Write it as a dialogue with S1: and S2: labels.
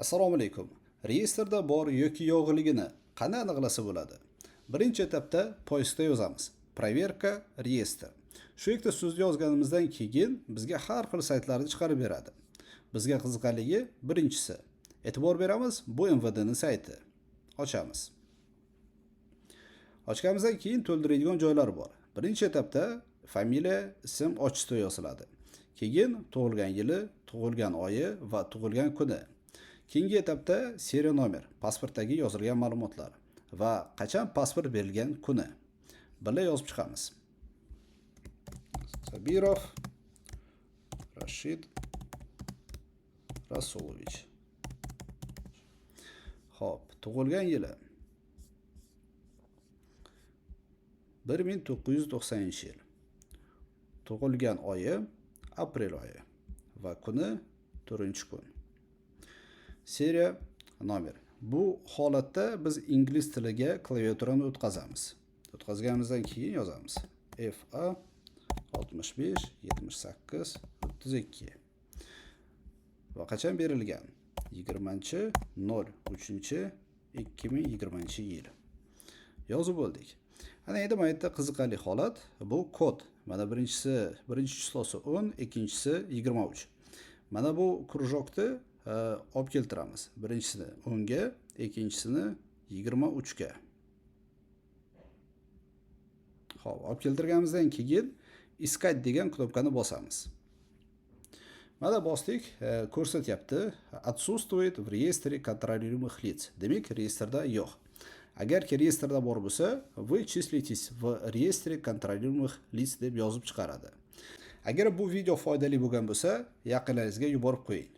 S1: Assalomu alaykum. Reyestrda bor yoki yo'qligini qanday aniqlasa bo'ladi? Birinchi etapda poistda yozamiz. Proverka reyestr. Shu yerda so'zni yozganimizdan keyin bizga har xil saytlarni chiqarib beradi. Bizga qiziqarligi birinchisi. E'tibor beramiz, bu MVDning sayti. Ochamiz. Ochganimizdan keyin to'ldiradigan joylar bor. Birinchi etapda familiya, ism, otchество yoziladi. Keyin tug'ilgan yili, tug'ilgan oyi va tug'ilgan kuni. Keyingi etapda seriya nomer, pasportdagi yozilgan ma'lumotlar va qachon pasport berilgan kuni. Birga yozib chiqamiz. Sabirov Rashid Rasulovich. Xo'p, tug'ilgan yili 1990-yil. Tug'ilgan oyi aprel oyi va kuni 4-kun. Seriya nomer. Bu holatda biz ingliz tiliga klaviaturani o'tkazamiz. O'tkazganimizdan keyin yozamiz. FA 65 78 32 va qachon berilgan? 20.03.2020 yozib bo'ldik. Ana endi bu yerda qiziqarli holat bu kod. Mana birinchi chislosi 10, ikkinchisi 23. Mana bu krujokni olib keltiramiz. Birinchisini 10 ga, ikkinchisini 23 ga. Xo'p, olib keltirganimizdan keyin искать degan knopkani bosamiz. Mana bosdik, ko'rsatyapti. Отсутствует в реестре контролируемых лиц. Demak, reyestrda yo'q. Agarki reyestrda bor bo'lsa, вы числитесь в реестре контролируемых лиц deb yozib chiqaradi. Agar bu video foydali bo'lgan bo'lsa, yaqinlaringizga yuborib qo'ying.